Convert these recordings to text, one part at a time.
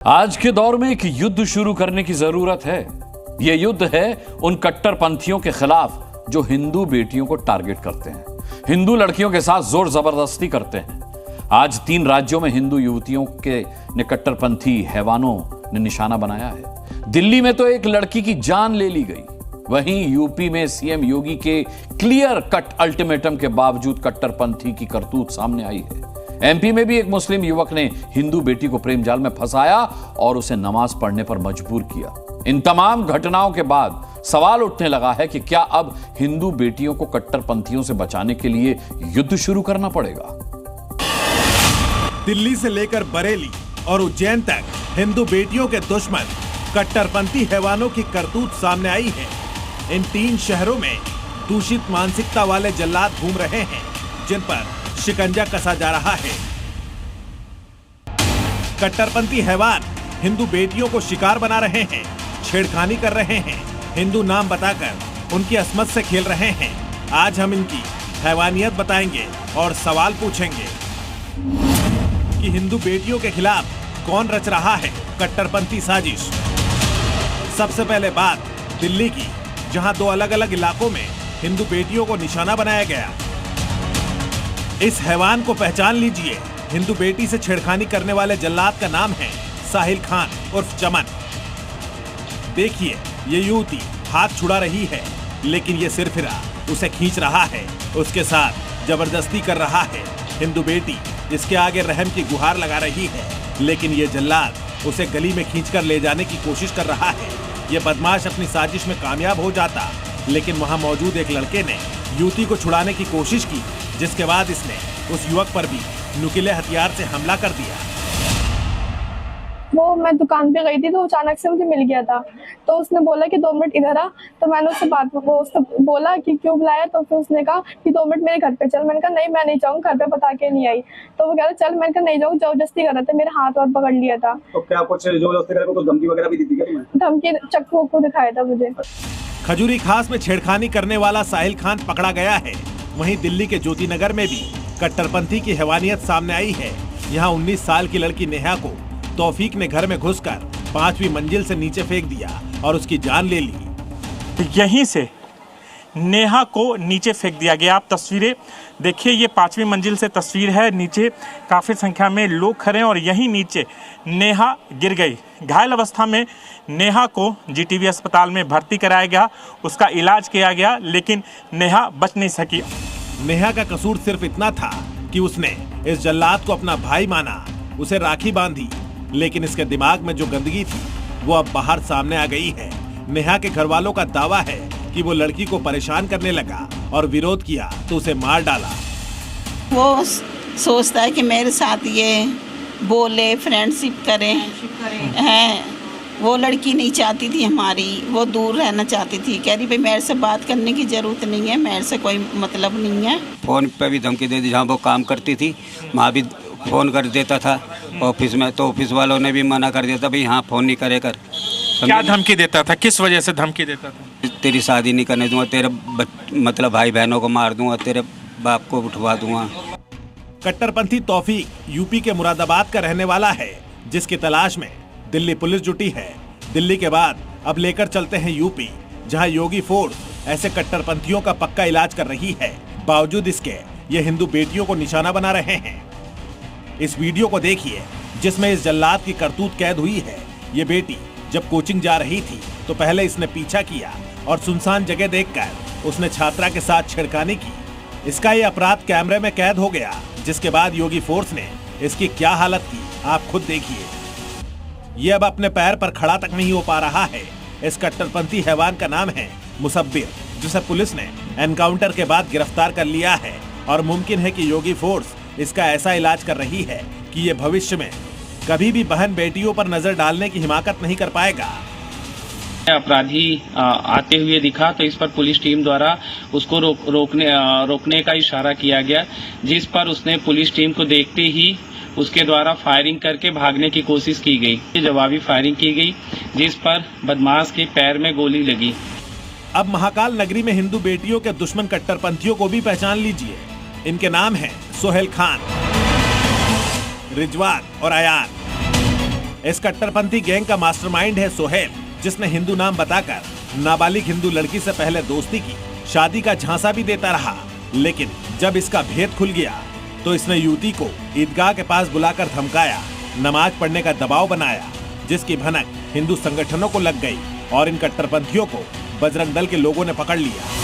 आज के दौर में एक युद्ध शुरू करने की जरूरत है। यह युद्ध है उन कट्टरपंथियों के खिलाफ जो हिंदू बेटियों को टारगेट करते हैं, हिंदू लड़कियों के साथ जोर जबरदस्ती करते हैं। आज 3 राज्यों में हिंदू युवतियों के ने कट्टरपंथी हैवानों ने निशाना बनाया है। दिल्ली में तो एक लड़की की जान ले ली गई, वहीं यूपी में सीएम योगी के क्लियर कट अल्टीमेटम के बावजूद कट्टरपंथी की करतूत सामने आई है। एमपी में भी एक मुस्लिम युवक ने हिंदू बेटी को प्रेम जाल में फंसाया और उसे नमाज पढ़ने पर मजबूर किया। इन तमाम घटनाओं के बाद सवाल उठने लगा है कि क्या अब हिंदू बेटियों को कट्टरपंथियों से बचाने के लिए युद्ध शुरू करना पड़ेगा। दिल्ली से लेकर बरेली और उज्जैन तक हिंदू बेटियों के दुश्मन कट्टरपंथी हैवानों की करतूत सामने आई है। इन 3 शहरों में दूषित मानसिकता वाले जल्लाद घूम रहे हैं, जिन पर शिकंजा कसा जा रहा है। कट्टरपंथी हैवान हिंदू बेटियों को शिकार बना रहे हैं, छेड़खानी कर रहे हैं, हिंदू नाम बताकर उनकी अस्मत से खेल रहे हैं। आज हम इनकी हैवानियत बताएंगे और सवाल पूछेंगे कि हिंदू बेटियों के खिलाफ कौन रच रहा है कट्टरपंथी साजिश। सबसे पहले बात दिल्ली की, जहां 2 अलग अलग इलाकों में हिंदू बेटियों को निशाना बनाया गया। इस हैवान को पहचान लीजिए। हिंदू बेटी से छेड़खानी करने वाले जल्लाद का नाम है साहिल खान उर्फ चमन। देखिए, ये युवती हाथ छुड़ा रही है, लेकिन ये सिरफिरा उसे खींच रहा है, उसके साथ जबरदस्ती कर रहा है। हिंदू बेटी इसके आगे रहम की गुहार लगा रही है, लेकिन ये जल्लाद उसे गली में खींचकर ले जाने की कोशिश कर रहा है। ये बदमाश अपनी साजिश में कामयाब हो जाता, लेकिन वहां मौजूद एक लड़के ने युवती को छुड़ाने की कोशिश की, जिसके बाद इसने उस युवक पर भी नुकीले हथियार से हमला कर दिया। वो मैं दुकान पे गई थी तो अचानक से मुझे मिल गया था, तो उसने बोला कि 2 मिनट इधर आ। तो मैंने उससे बोला कि क्यों बुलाया, तो फिर उसने कहा कि 2 मिनट मेरे घर पे चल। मैंने कहा नहीं, मैं नहीं जाऊँगा, घर पे बता के नहीं आई। तो वो कह रहा चल। मैंने कहा नहीं जाऊँ, जबरदस्ती कर रहे थे, मेरे हाथ और पकड़ लिया था। तो क्या कुछ जबरदस्ती करके कुछ धमकी वगैरह भी दी थी क्या तुम्हें? धमकी चक्कू को दिखाया था मुझे। खजूरी खास में छेड़खानी करने वाला साहिल खान पकड़ा गया है। वहीं दिल्ली के ज्योति नगर में भी कट्टरपंथी की हैवानियत सामने आई है। यहाँ 19 साल की लड़की नेहा को तौफीक ने घर में घुसकर 5वीं मंजिल से नीचे फेंक दिया और उसकी जान ले ली। यहीं से नेहा को नीचे फेंक दिया गया। आप तस्वीरें देखिए, ये 5वीं मंजिल से तस्वीर है। नीचे काफ़ी संख्या में लोग खड़े हैं और यहीं नीचे नेहा गिर गई। घायल अवस्था में नेहा को जीटीबी अस्पताल में भर्ती कराया गया, उसका इलाज किया गया, लेकिन नेहा बच नहीं सकी। नेहा का कसूर सिर्फ इतना था कि उसने इस जल्लाद को अपना भाई माना, उसे राखी बांधी, लेकिन इसके दिमाग में जो गंदगी थी वो अब बाहर सामने आ गई है। नेहा के घर वालों का दावा है कि वो लड़की को परेशान करने लगा और विरोध किया तो उसे मार डाला। वो सोचता है कि मेरे साथ ये बोले, फ्रेंडशिप करें हैं। वो लड़की नहीं चाहती थी हमारी, वो दूर रहना चाहती थी। कह रही भाई मेरे से बात करने की ज़रूरत नहीं है, मेरे से कोई मतलब नहीं है। फ़ोन पे भी धमकी दे दी। जहाँ वो काम करती थी वहाँ भी फ़ोन कर देता था ऑफिस में, तो ऑफिस वालों ने भी मना कर दिया था भाई हाँ फ़ोन नहीं करे कर। क्या धमकी देता था, किस वजह से धमकी देता था? तेरी शादी नहीं करने दूंगा, तेरे मतलब भाई बहनों को मार दूंगा, तेरे बाप को उठवा दूंगा। कट्टरपंथी तौफीक यूपी के मुरादाबाद का रहने वाला है, जिसकी तलाश में दिल्ली पुलिस जुटी है। दिल्ली के बाद अब लेकर चलते हैं यूपी, जहां योगी फोर्स ऐसे कट्टरपंथियों का पक्का इलाज कर रही है। बावजूद इसके ये हिंदू बेटियों को निशाना बना रहे हैं। इस वीडियो को देखिए, जिसमें इस जल्लाद की करतूत कैद हुई है। ये बेटी जब कोचिंग जा रही थी तो पहले इसने पीछा किया और सुनसान जगह देखकर उसने छात्रा के साथ छेड़खानी की। इसका ये अपराध कैमरे में कैद हो गया, जिसके बाद योगी फोर्स ने इसकी क्या हालत की आप खुद देखिए। ये अब अपने पैर पर खड़ा तक नहीं हो पा रहा है। इस कट्टरपंथी हैवान का नाम है मुसब्बिर, जिसे पुलिस ने एनकाउंटर के बाद गिरफ्तार कर लिया है और मुमकिन है कि योगी फोर्स इसका ऐसा इलाज कर रही है कि ये भविष्य में कभी भी बहन बेटियों पर नजर डालने की हिमाकत नहीं कर पाएगा। अपराधी आते हुए दिखा तो इस पर पुलिस टीम द्वारा उसको रोकने का इशारा किया गया, जिस पर उसने पुलिस टीम को देखते ही उसके द्वारा फायरिंग करके भागने की कोशिश की गई। जवाबी फायरिंग की गई, जिस पर बदमाश के पैर में गोली लगी। अब महाकाल नगरी में हिंदू बेटियों के दुश्मन कट्टरपंथियों को भी पहचान लीजिए। इनके नाम हैं सोहेल खान, रिजवान और अयान। इस कट्टरपंथी गैंग का मास्टरमाइंड है सोहेल, जिसने हिंदू नाम बताकर नाबालिग हिंदू लड़की से पहले दोस्ती की, शादी का झांसा भी देता रहा। लेकिन जब इसका भेद खुल गया तो इसने युवती को ईदगाह के पास बुलाकर धमकाया, नमाज पढ़ने का दबाव बनाया, जिसकी भनक हिंदू संगठनों को लग गई और इन कट्टरपंथियों को बजरंग दल के लोगों ने पकड़ लिया।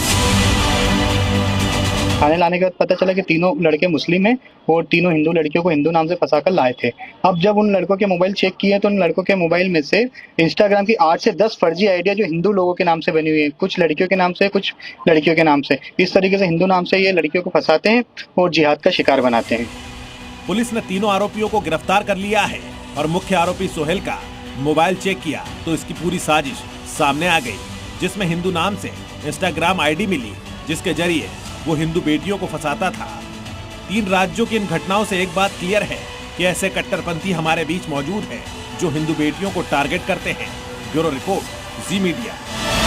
थाने लाने के बाद पता चला कि तीनों लड़के मुस्लिम हैं और तीनों हिंदू लड़कियों को हिंदू नाम से फंसाकर लाए थे। अब जब उन लड़कों के मोबाइल चेक किए तो उन लड़कों के मोबाइल में से इंस्टाग्राम की 8 से 10 फर्जी आइडिया जो हिंदू लोगों के नाम से बनी हुई है, कुछ लड़कियों के नाम से, कुछ लड़कियों के नाम से। इस तरीके से हिंदू नाम से ये लड़कियों को फंसाते हैं और जिहाद का शिकार बनाते हैं। पुलिस ने तीनों आरोपियों को गिरफ्तार कर लिया है और मुख्य आरोपी सोहेल का मोबाइल चेक किया तो इसकी पूरी साजिश सामने आ गई, जिसमें हिंदू नाम से इंस्टाग्राम आईडी मिली, जिसके जरिए वो हिंदू बेटियों को फंसाता था। 3 राज्यों की इन घटनाओं से एक बात क्लियर है कि ऐसे कट्टरपंथी हमारे बीच मौजूद हैं जो हिंदू बेटियों को टारगेट करते हैं। ब्यूरो रिपोर्ट, जी मीडिया।